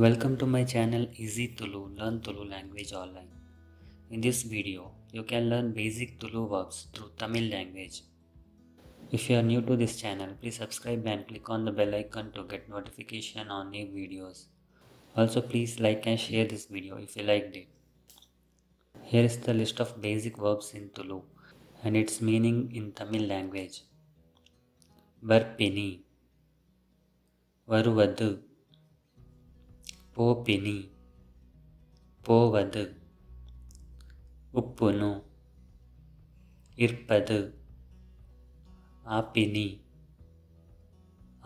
Welcome to my channel Easy Tulu, Learn Tulu language online. In this video, you can learn basic Tulu verbs through Tamil language. If you are new to this channel, please subscribe and click on the bell icon to get notification on new videos. Also, please like and share this video if you liked it. Here is the list of basic verbs in Tulu and its meaning in Tamil language. Barpini, Varuvadu, Popini, Povadu, உப்புனு இருப்பது ஆப்பினி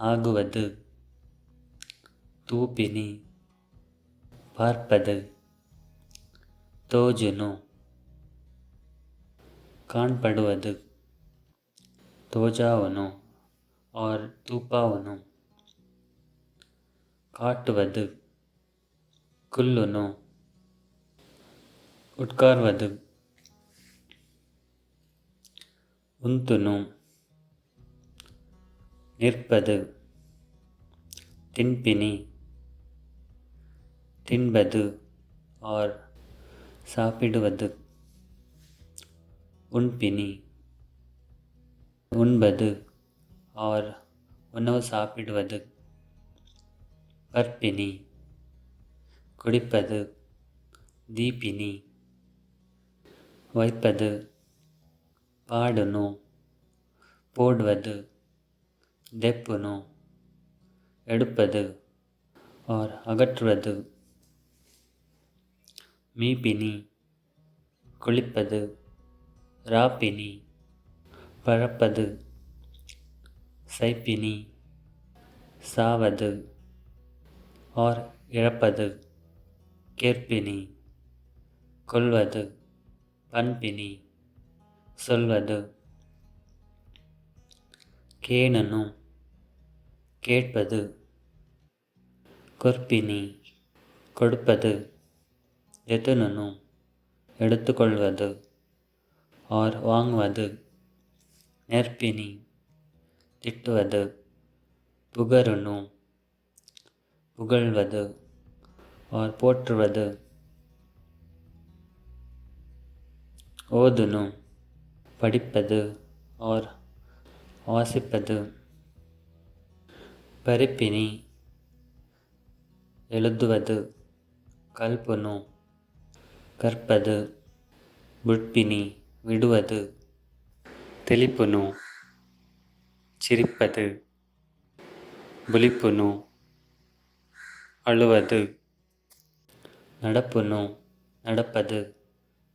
ஆகுவது தூப்பினி பார்ப்பது தோஜுனு காண்படுவது தோஜாவனு और தூப்பாவனு காட்டுவது குல்லுனு உட்கார்வது உந்துனு நிற்பது தின்பினி தின்பது और சாப்பிடுவது உண்பினி உண்பது और உணவு சாப்பிடுவது பற்பினி குடிப்பது தீபினி வைப்பது பாடுனு போடுவது தெப்புனு எடுப்பது और அகற்றுவது மீபினி குளிப்பது ராப்பினி பழப்பது சைப்பினி சாவது और இழப்பது கேட்பினி கொல்வது பண்பினி சொல்வது கேணனு கேட்பது கொற்பினி கொடுப்பது எதுனனு எடுத்துக்கொள்வது और வாங்குவது நெற்பினி திட்டுவது புகருனு புகழ்வது और போற்றுவது ஓதுனு படிப்பது और வாசிப்பது பரிப்பினி எழுதுவது கல்புனு கற்பது புட்பினி விடுவது தெளிப்புனு சிரிப்பது புலிப்புனு அழுவது நடப்புனு நடப்பது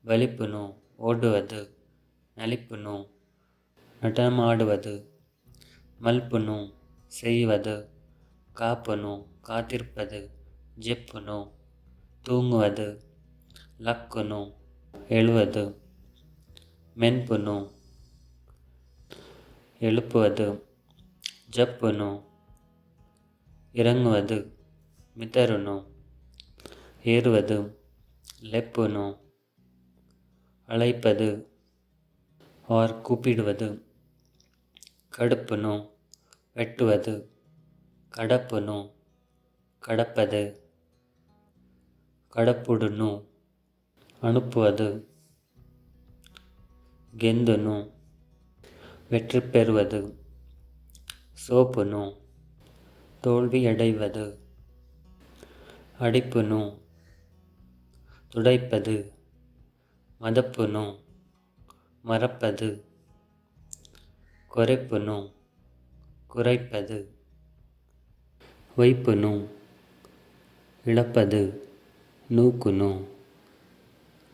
வலிப்புனு ஓடுவது நலிப்புனு நடமாடுவது மல்புனு செய்வது காப்புனு காத்திருப்பது ஜெப்புனு தூங்குவது லக்குனு எழுவது மென்புனு எழுப்புவது ஜப்புனு இறங்குவது மிதருனு ஏறுவது லெப்புனு அழைப்பது और கூப்பிடுவது கடுப்புனு வெட்டுவது கடப்புனு கடப்பது கடப்புடுனு அனுப்புவது கெந்துனு வெற்றி பெறுவது சோப்புனு தோல்வியடைவது அடிப்புனு துடைப்பது மதப்புனு மறப்பது குறைப்புனு குறைப்பது வைப்புனு இழப்பது நூக்குனு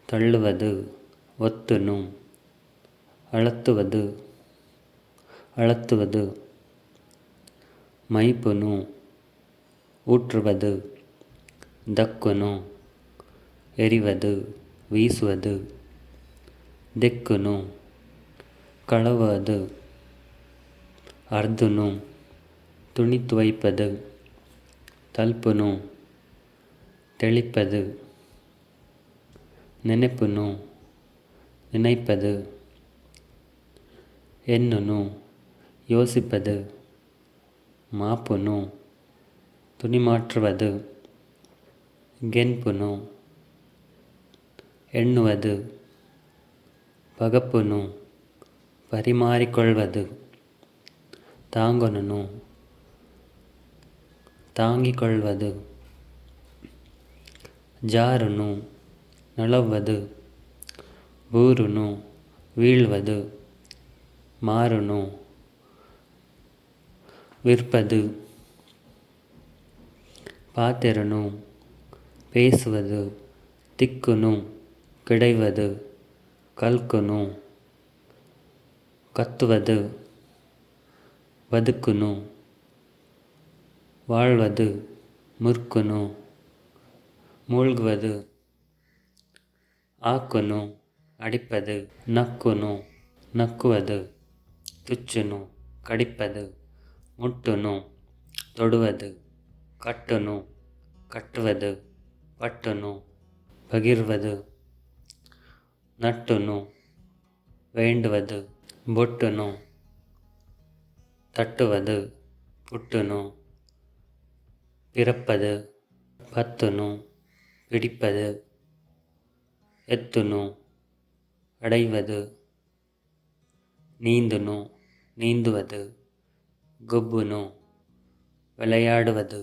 தள்ளுவது ஒத்துனு அழுத்துவது அழுத்துவது மைப்புனு ஊற்றுவது தக்குனு எறிவது வீசுவது திக்குனு கழுவது அர்துனு துணி துவைப்பது தல்புனு தெளிப்பது நினைப்புனு நினைப்பது எண்ணுனு யோசிப்பது மாப்புனு துணி மாற்றுவது ಗೆನ್ಪುನು ಎಣ್ಣುವುದು ಪಗಪ್ಪುನು ಪರಿಮಾರಿಕೊಳ್ಳುವುದು ತಾಂಗೊನು ತಾಂಗಿಕೊಳ್ಳುವುದು ಜಾರುನು ನಳವುದು ಬೂರುನು வீழ்வது மாறுனு விற்பது பாத்திரனு பேசுவது திக்குனு கிடைவது கல்குனு கத்துவது ಬದುಕುನು வாழ்வது முற்குನು மூழ்குவது ஆக்குனு அடிப்பது நக்குனு நக்குவது துச்சுನು கடிப்பது முட்டுನು தொடுவது கட்டுನು கட்டுவது பட்டுನು பகிர்வது நட்டுನು வேண்டுவது பொட்டுನು தட்டுவது புட்டுನು பிறப்பது பத்துನು பிடிப்பது எத்துನು அடைவது நீந்துನು நீந்துவது கொப்புನು விளையாடுவது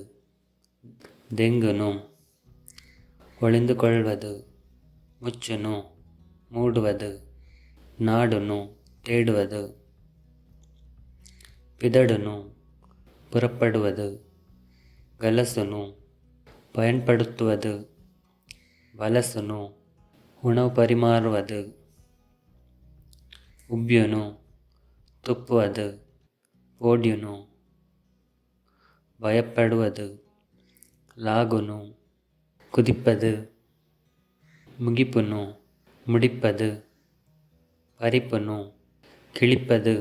தெங்குನು ஒளிந்து கொள்வது முச்சுನು மூடுவது நாடுನು தேடுவது பிதடுನು புறப்படுவது கலசுನು பயன்படுத்துவது வலசுನು உணவு பரிமாறுவது ಉಬ್ಬ್ಯುನು ತುಪ್ಪುವುದು ಓಡ್ಯುನು பயப்படுவது லாகுனு குதிப்பது முகிப்புனு முடிப்பது பறிப்புனு கிழிப்பது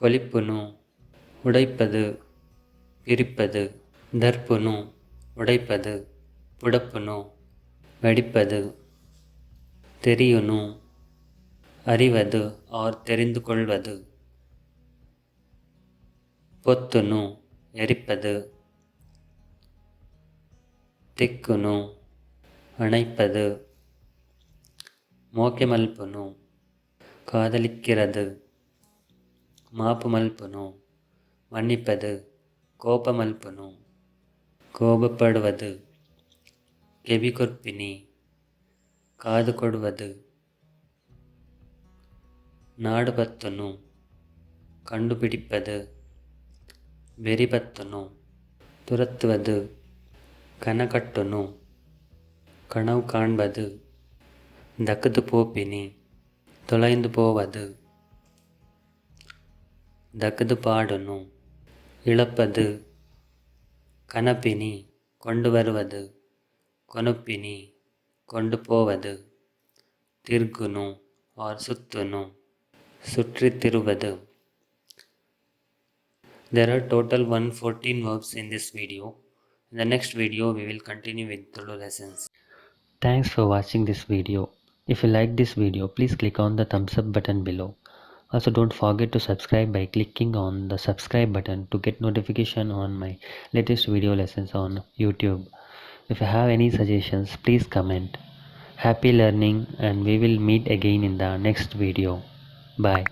பொலிப்புனு உடைப்பது பிரிப்பது தர்ப்புனு உடைப்பது புடப்புனு வெடிப்பது தெரியுனு அறிவது ஆர் தெரிந்து கொள்வது பொத்துனு எரிப்பது திக்குனு அணைப்பது மோக்கமல்புனு காதலிக்கிறது மாப்புமல்புனு மன்னிப்பது கோபமல்புனு கோபப்படுவது கெபிகொற்பினி காது ಕೊಡುವುದು நாடுபத்துனு கண்டுபிடிப்பது வெறிபத்துனு துரத்துவது கனகட்டுனு கனவு காண்பது தக்குது போப்பினி தொலைந்து போவது தக்குது பாடுனு இழப்பது கனப்பினி கொண்டு வருவது கொனுப்பினி கொண்டு போவது ತಿರ್ಗುನು or ಸುತ್ತುನು சுற்றித் ತಿರುவது. There are total 114 verbs in this video. In the next video we will continue with Tulu lessons. Thanks for watching this video. If you like this video, please click on the thumbs up button below. Also don't forget to subscribe by clicking on the subscribe button to get notification on my latest video lessons on YouTube. If you have any suggestions, please comment. Happy learning, and we will meet again in the next video. Bye.